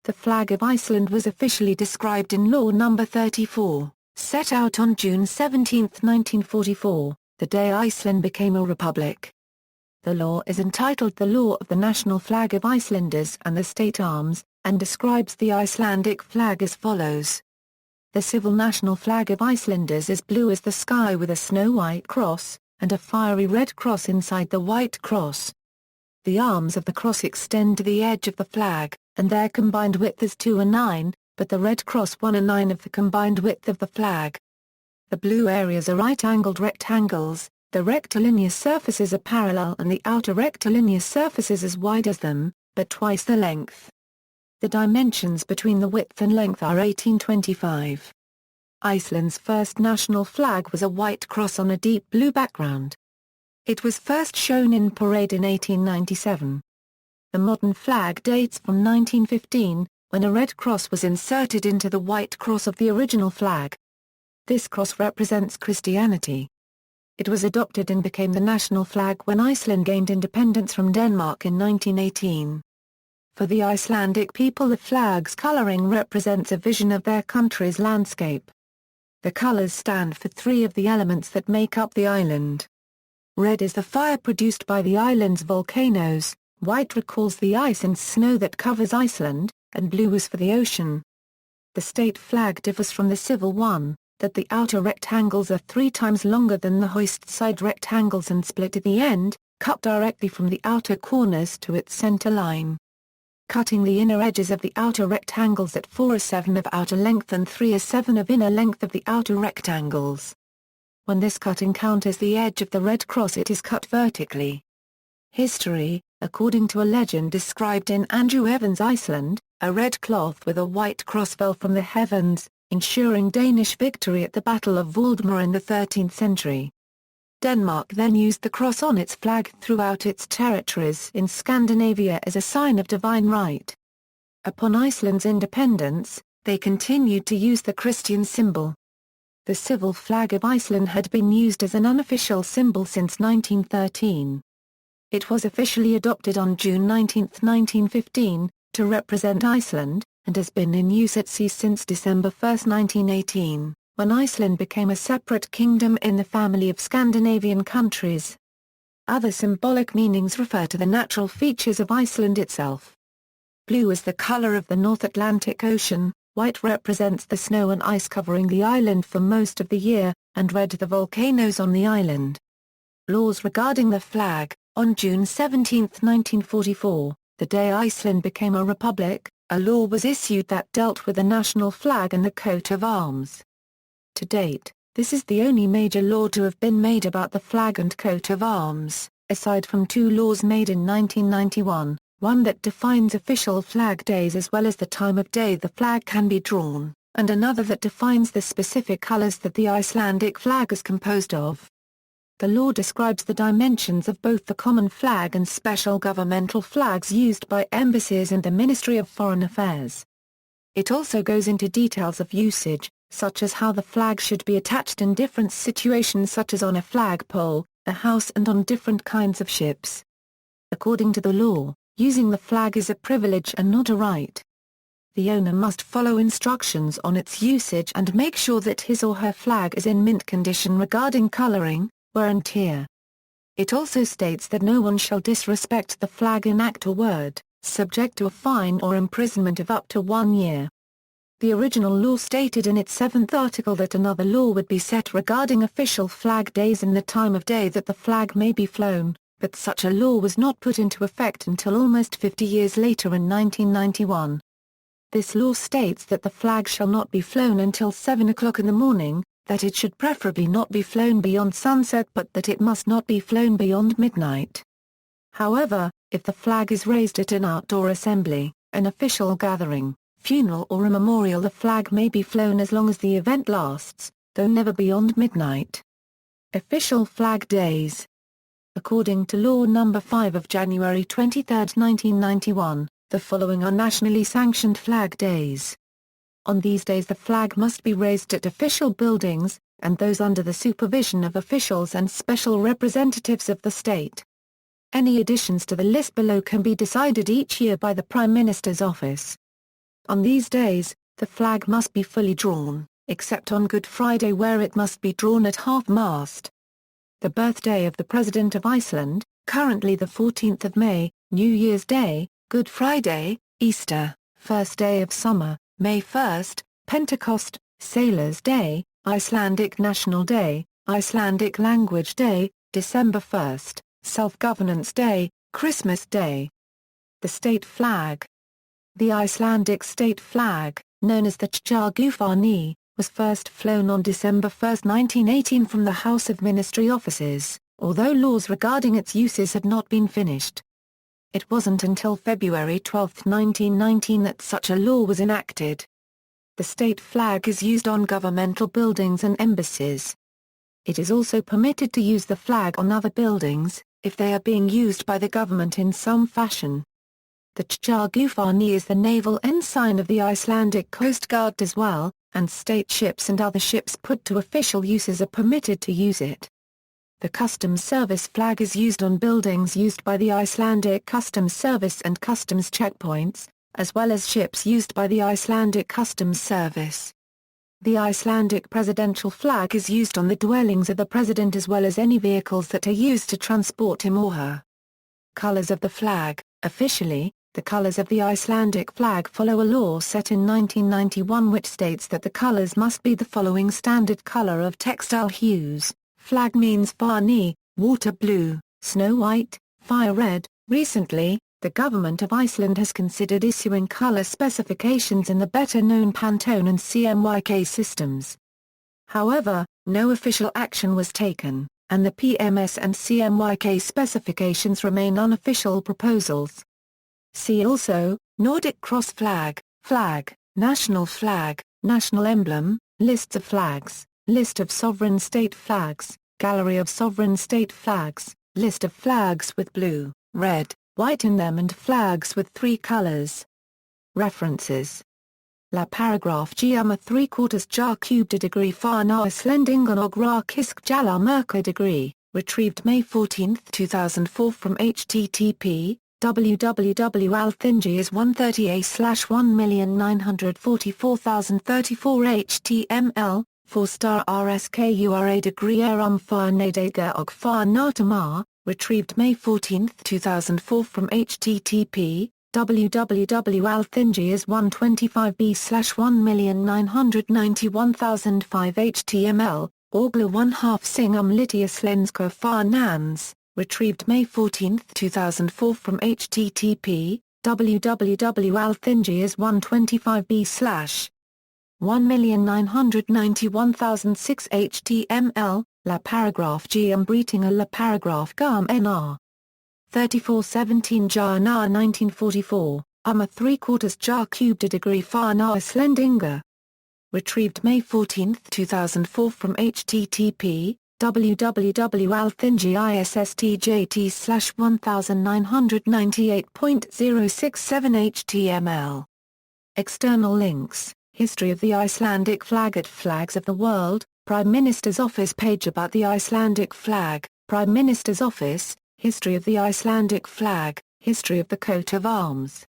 The flag of Iceland was officially described in Law No. 34, set out on June 17, 1944, the day Iceland became a republic. The law is entitled The Law of the National Flag of Icelanders and the State Arms, and describes the Icelandic flag as follows. The civil national flag of Icelanders is blue as the sky with a snow-white cross, and a fiery red cross inside the white cross. The arms of the cross extend to the edge of the flag, and their combined width is 2 and 9, but the red cross 1 and 9 of the combined width of the flag. The blue areas are right-angled rectangles, the rectilinear surfaces are parallel and the outer rectilinear surfaces as wide as them, but twice the length. The dimensions between the width and length are 1825. Iceland's first national flag was a white cross on a deep blue background. It was first shown in parade in 1897. The modern flag dates from 1915, when a red cross was inserted into the white cross of the original flag. This cross represents Christianity. It was adopted and became the national flag when Iceland gained independence from Denmark in 1918. For the Icelandic people, the flag's coloring represents a vision of their country's landscape. The colors stand for 3 of the elements that make up the island. Red is the fire produced by the island's volcanoes, white recalls the ice and snow that covers Iceland, and blue is for the ocean. The state flag differs from the civil one, that the outer rectangles are 3 times longer than the hoist side rectangles and split at the end, cut directly from the outer corners to its center line. Cutting the inner edges of the outer rectangles at 4/7 of outer length and 3/7 of inner length of the outer rectangles. When this cut encounters the edge of the red cross, it is cut vertically. History: according to a legend described in Andrew Evans' Iceland, a red cloth with a white cross fell from the heavens, ensuring Danish victory at the Battle of Valdemar in the 13th century. Denmark then used the cross on its flag throughout its territories in Scandinavia as a sign of divine right. Upon Iceland's independence, they continued to use the Christian symbol. The civil flag of Iceland had been used as an unofficial symbol since 1913. It was officially adopted on June 19, 1915, to represent Iceland, and has been in use at sea since December 1, 1918, when Iceland became a separate kingdom in the family of Scandinavian countries. Other symbolic meanings refer to the natural features of Iceland itself. Blue is the color of the North Atlantic Ocean, white represents the snow and ice covering the island for most of the year, and red the volcanoes on the island. Laws regarding the flag: on June 17, 1944, the day Iceland became a republic, a law was issued that dealt with the national flag and the coat of arms. To date, this is the only major law to have been made about the flag and coat of arms, aside from 2 laws made in 1991, one that defines official flag days as well as the time of day the flag can be drawn, and another that defines the specific colors that the Icelandic flag is composed of. The law describes the dimensions of both the common flag and special governmental flags used by embassies and the Ministry of Foreign Affairs. It also goes into details of usage, such as how the flag should be attached in different situations such as on a flagpole, a house and on different kinds of ships. According to the law, using the flag is a privilege and not a right. The owner must follow instructions on its usage and make sure that his or her flag is in mint condition regarding coloring, wear and tear. It also states that no one shall disrespect the flag in act or word, subject to a fine or imprisonment of up to 1 year. The original law stated in its 7th article that another law would be set regarding official flag days and the time of day that the flag may be flown, but such a law was not put into effect until almost 50 years later in 1991. This law states that the flag shall not be flown until 7 o'clock in the morning, that it should preferably not be flown beyond sunset but that it must not be flown beyond midnight. However, if the flag is raised at an outdoor assembly, an official gathering, funeral or a memorial, the flag may be flown as long as the event lasts, though never beyond midnight. Official flag days. According to Law No. 5 of January 23, 1991, the following are nationally sanctioned flag days. On these days the flag must be raised at official buildings, and those under the supervision of officials and special representatives of the state. Any additions to the list below can be decided each year by the Prime Minister's office. On these days, the flag must be fully drawn, except on Good Friday where it must be drawn at half-mast. The birthday of the President of Iceland, currently the 14th of May, New Year's Day, Good Friday, Easter, first day of summer, May 1st, Pentecost, Sailor's Day, Icelandic National Day, Icelandic Language Day, December 1st, Self-Governance Day, Christmas Day. The state flag. The Icelandic state flag, known as the Tjargufani, was first flown on December 1, 1918 from the House of Ministry offices, although laws regarding its uses had not been finished. It wasn't until February 12, 1919 that such a law was enacted. The state flag is used on governmental buildings and embassies. It is also permitted to use the flag on other buildings, if they are being used by the government in some fashion. The Tjargufani is the naval ensign of the Icelandic Coast Guard as well, and state ships and other ships put to official uses are permitted to use it. The Customs Service flag is used on buildings used by the Icelandic Customs Service and customs checkpoints, as well as ships used by the Icelandic Customs Service. The Icelandic presidential flag is used on the dwellings of the president as well as any vehicles that are used to transport him or her. Colors of the flag. Officially, the colors of the Icelandic flag follow a law set in 1991 which states that the colors must be the following standard color of textile hues. Flag means fani, water blue, snow white, fire red. Recently, the government of Iceland has considered issuing color specifications in the better-known Pantone and CMYK systems. However, no official action was taken, and the PMS and CMYK specifications remain unofficial proposals. See also, Nordic cross flag, flag, national flag, national emblem, lists of flags, list of sovereign state flags, gallery of sovereign state flags, list of flags with blue, red, white in them and flags with three colors. References. La paragraph giam a 3/4 jar cubed a degree fana Icelandingan og kisk jala merka degree, retrieved May 14, 2004 from http www.althingis130a/1944034 html, 4-star rskura degree farnadega og farnatamar, retrieved May 14, 2004 from http www.althingis125b/1991005 html, Orgla 1/2 Singam Litia Slenska Farnans, retrieved May 14, 2004 from http www.althingis125b/1991006 html, La paragraph giam breathing a la paragraph gam nr. 3417 jar na 1944, a 3/4 jar cubed a degree far na Icelandinga. Retrieved May 14, 2004 from http www.althingis/1998.067 html. External links, History of the Icelandic flag at Flags of the World, Prime Minister's Office page about the Icelandic flag, Prime Minister's Office, History of the Icelandic flag, History of the coat of arms.